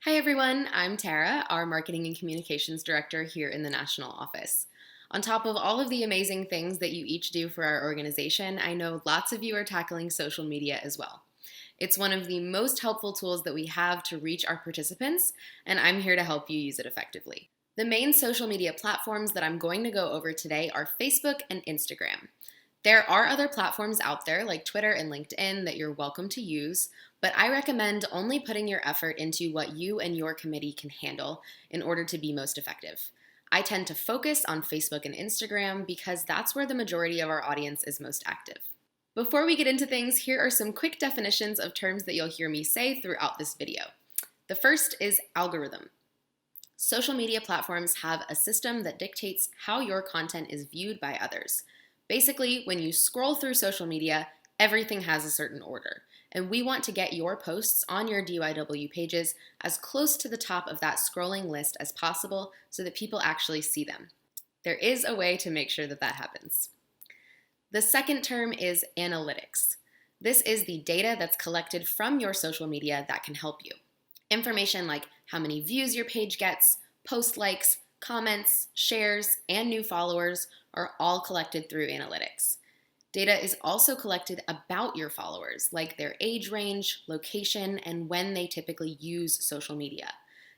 Hi everyone, I'm Tara, our Marketing and Communications Director here in the National Office. On top of all of the amazing things that you each do for our organization, I know lots of you are tackling social media as well. It's one of the most helpful tools that we have to reach our participants, and I'm here to help you use it effectively. The main social media platforms that I'm going to go over today are Facebook and Instagram. There are other platforms out there like Twitter and LinkedIn that you're welcome to use, but I recommend only putting your effort into what you and your committee can handle in order to be most effective. I tend to focus on Facebook and Instagram because that's where the majority of our audience is most active. Before we get into things, here are some quick definitions of terms that you'll hear me say throughout this video. The first is algorithm. Social media platforms have a system that dictates how your content is viewed by others. Basically, when you scroll through social media, everything has a certain order, and we want to get your posts on your DYW pages as close to the top of that scrolling list as possible so that people actually see them. There is a way to make sure that that happens. The second term is analytics. This is the data that's collected from your social media that can help you. Information like how many views your page gets, post likes, comments, shares, and new followers are all collected through analytics. Data is also collected about your followers, like their age range, location, and when they typically use social media.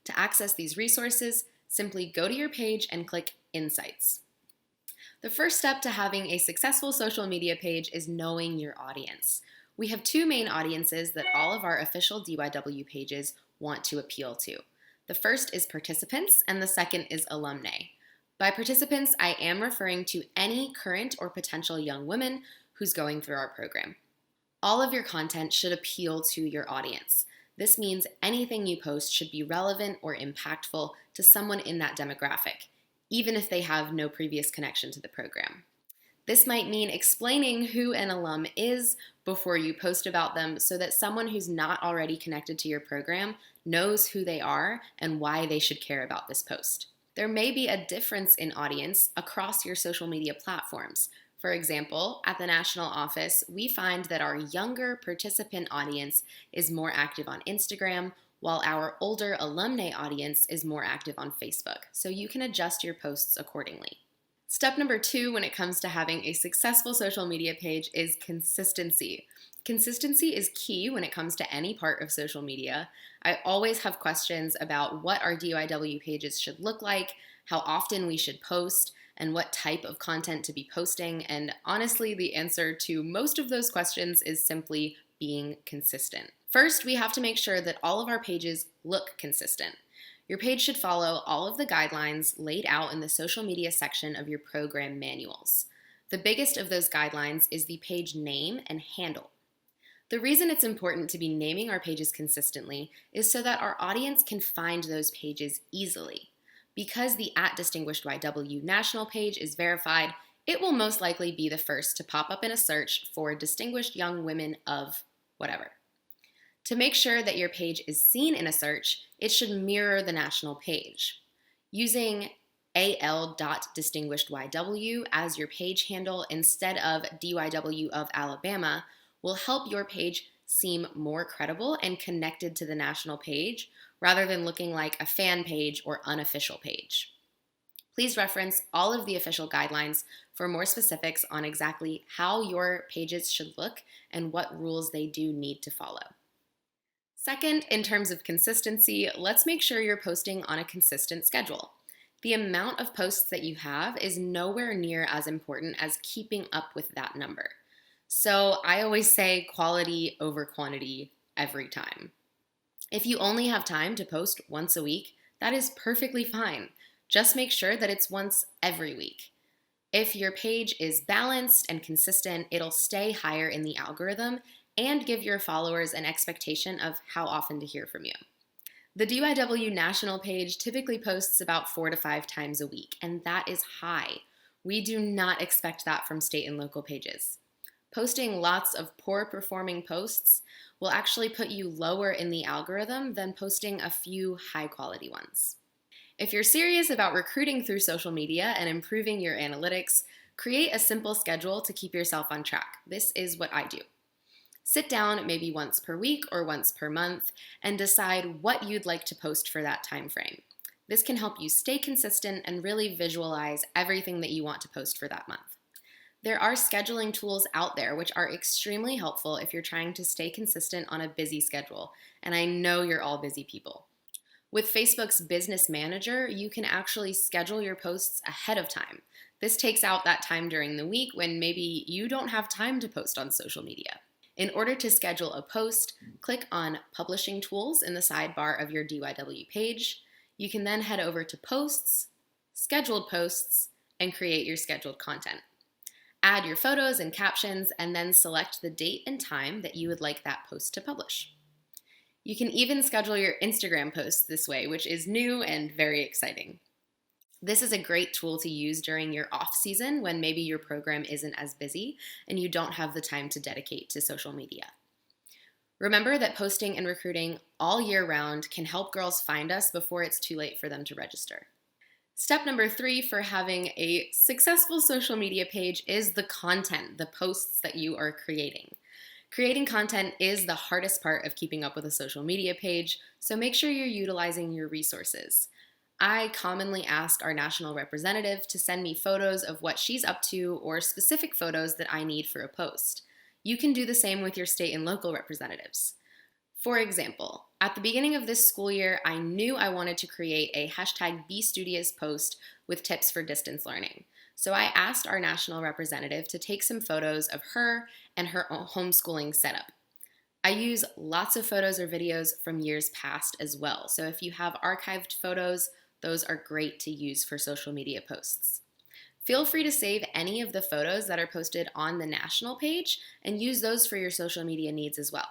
To access these resources, simply go to your page and click Insights. The first step to having a successful social media page is knowing your audience. We have two main audiences that all of our official DYW pages want to appeal to. The first is participants, and the second is alumni. By participants, I am referring to any current or potential young women who's going through our program. All of your content should appeal to your audience. This means anything you post should be relevant or impactful to someone in that demographic, even if they have no previous connection to the program. This might mean explaining who an alum is before you post about them so that someone who's not already connected to your program knows who they are and why they should care about this post. There may be a difference in audience across your social media platforms. For example, at the National Office, we find that our younger participant audience is more active on Instagram, while our older alumni audience is more active on Facebook, so you can adjust your posts accordingly. Step number 2 when it comes to having a successful social media page is consistency. Consistency is key when it comes to any part of social media. I always have questions about what our DYW pages should look like, how often we should post, and what type of content to be posting, and honestly, the answer to most of those questions is simply being consistent. First, we have to make sure that all of our pages look consistent. Your page should follow all of the guidelines laid out in the social media section of your program manuals. The biggest of those guidelines is the page name and handle. The reason it's important to be naming our pages consistently is so that our audience can find those pages easily. Because the @DistinguishedYW national page is verified, it will most likely be the first to pop up in a search for distinguished young women of whatever. To make sure that your page is seen in a search, it should mirror the national page. Using al.distinguishedYW as your page handle instead of DYW of Alabama will help your page seem more credible and connected to the national page rather than looking like a fan page or unofficial page. Please reference all of the official guidelines for more specifics on exactly how your pages should look and what rules they do need to follow. Second, in terms of consistency, let's make sure you're posting on a consistent schedule. The amount of posts that you have is nowhere near as important as keeping up with that number. So I always say quality over quantity every time. If you only have time to post once a week, that is perfectly fine. Just make sure that it's once every week. If your page is balanced and consistent, it'll stay higher in the algorithm and give your followers an expectation of how often to hear from you. The DYW national page typically posts about 4 to 5 times a week, and that is high. We do not expect that from state and local pages. Posting lots of poor performing posts will actually put you lower in the algorithm than posting a few high quality ones. If you're serious about recruiting through social media and improving your analytics, create a simple schedule to keep yourself on track. This is what I do. Sit down maybe once per week or once per month and decide what you'd like to post for that time frame. This can help you stay consistent and really visualize everything that you want to post for that month. There are scheduling tools out there which are extremely helpful if you're trying to stay consistent on a busy schedule, and I know you're all busy people. With Facebook's Business Manager, you can actually schedule your posts ahead of time. This takes out that time during the week when maybe you don't have time to post on social media. In order to schedule a post, click on Publishing Tools in the sidebar of your DYW page. You can then head over to Posts, Scheduled Posts, and create your scheduled content. Add your photos and captions, and then select the date and time that you would like that post to publish. You can even schedule your Instagram posts this way, which is new and very exciting. This is a great tool to use during your off season when maybe your program isn't as busy and you don't have the time to dedicate to social media. Remember that posting and recruiting all year round can help girls find us before it's too late for them to register. Step number 3 for having a successful social media page is the content, the posts that you are creating. Creating content is the hardest part of keeping up with a social media page, so make sure you're utilizing your resources. I commonly ask our national representative to send me photos of what she's up to or specific photos that I need for a post. You can do the same with your state and local representatives. For example, at the beginning of this school year, I knew I wanted to create a #BeStudious post with tips for distance learning. So I asked our national representative to take some photos of her and her homeschooling setup. I use lots of photos or videos from years past as well. So if you have archived photos, those are great to use for social media posts. Feel free to save any of the photos that are posted on the national page and use those for your social media needs as well.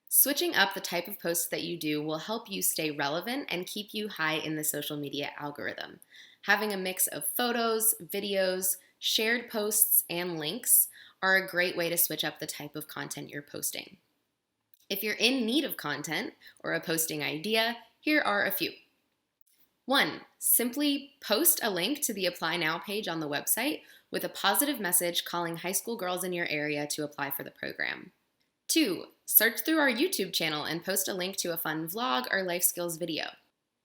Switching up the type of posts that you do will help you stay relevant and keep you high in the social media algorithm. Having a mix of photos, videos, shared posts, and links are a great way to switch up the type of content you're posting. If you're in need of content or a posting idea, here are a few. 1. Simply post a link to the Apply Now page on the website with a positive message calling high school girls in your area to apply for the program. 2. Search through our YouTube channel and post a link to a fun vlog or life skills video.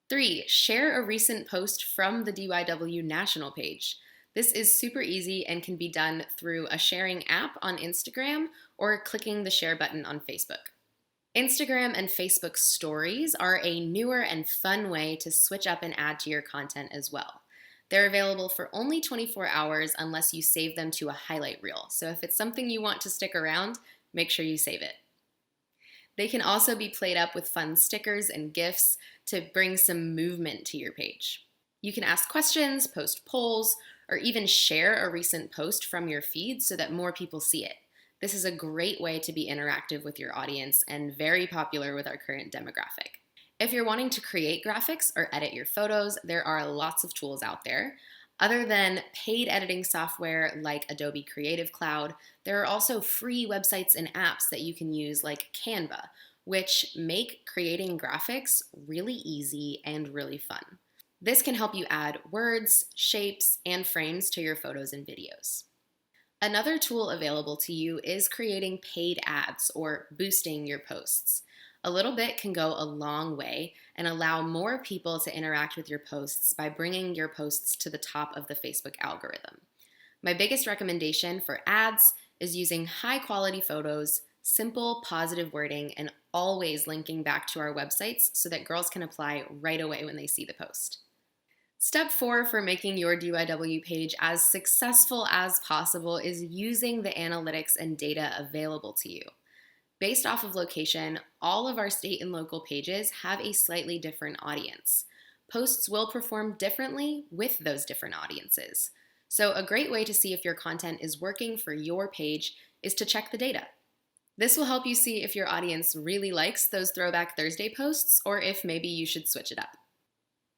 3. Share a recent post from the DYW national page. This is super easy and can be done through a sharing app on Instagram or clicking the share button on Facebook. Instagram and Facebook stories are a newer and fun way to switch up and add to your content as well. They're available for only 24 hours unless you save them to a highlight reel. So if it's something you want to stick around, make sure you save it. They can also be played up with fun stickers and GIFs to bring some movement to your page. You can ask questions, post polls, or even share a recent post from your feed so that more people see it. This is a great way to be interactive with your audience and very popular with our current demographic. If you're wanting to create graphics or edit your photos, there are lots of tools out there. Other than paid editing software like Adobe Creative Cloud, there are also free websites and apps that you can use like Canva, which make creating graphics really easy and really fun. This can help you add words, shapes, and frames to your photos and videos. Another tool available to you is creating paid ads or boosting your posts. A little bit can go a long way and allow more people to interact with your posts by bringing your posts to the top of the Facebook algorithm. My biggest recommendation for ads is using high quality photos, simple positive wording, and always linking back to our websites so that girls can apply right away when they see the post. Step 4 for making your DYW page as successful as possible is using the analytics and data available to you. Based off of location, all of our state and local pages have a slightly different audience. Posts will perform differently with those different audiences. So a great way to see if your content is working for your page is to check the data. This will help you see if your audience really likes those Throwback Thursday posts or if maybe you should switch it up.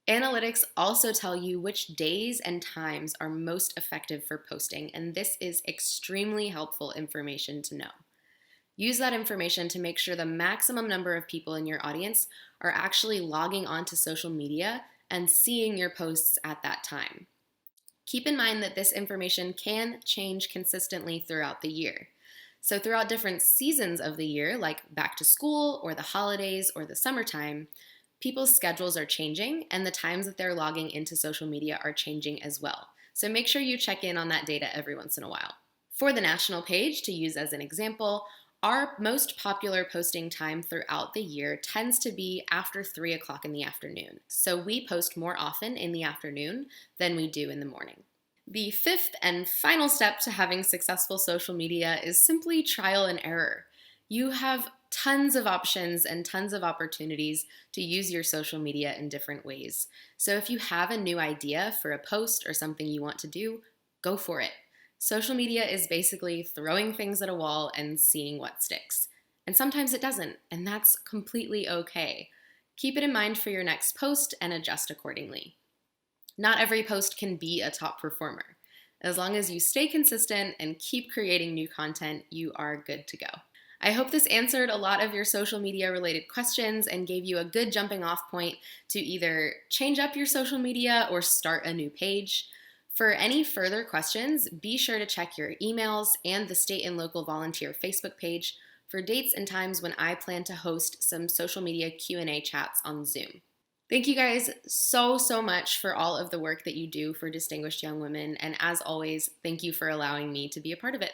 Analytics also tell you which days and times are most effective for posting, and this is extremely helpful information to know. Use that information to make sure the maximum number of people in your audience are actually logging onto social media and seeing your posts at that time. Keep in mind that this information can change consistently throughout the year. So, throughout different seasons of the year, like back to school or the holidays or the summertime, people's schedules are changing and the times that they're logging into social media are changing as well. So, make sure you check in on that data every once in a while. For the national page, to use as an example, our most popular posting time throughout the year tends to be after 3 o'clock in the afternoon. So, we post more often in the afternoon than we do in the morning. The fifth and final step to having successful social media is simply trial and error. You have tons of options and tons of opportunities to use your social media in different ways. So if you have a new idea for a post or something you want to do, go for it. Social media is basically throwing things at a wall and seeing what sticks. And sometimes it doesn't, and that's completely okay. Keep it in mind for your next post and adjust accordingly. Not every post can be a top performer. As long as you stay consistent and keep creating new content, you are good to go. I hope this answered a lot of your social media related questions and gave you a good jumping off point to either change up your social media or start a new page. For any further questions, be sure to check your emails and the state and local volunteer Facebook page for dates and times when I plan to host some social media Q&A chats on Zoom. Thank you guys so much for all of the work that you do for distinguished young women. And as always, thank you for allowing me to be a part of it.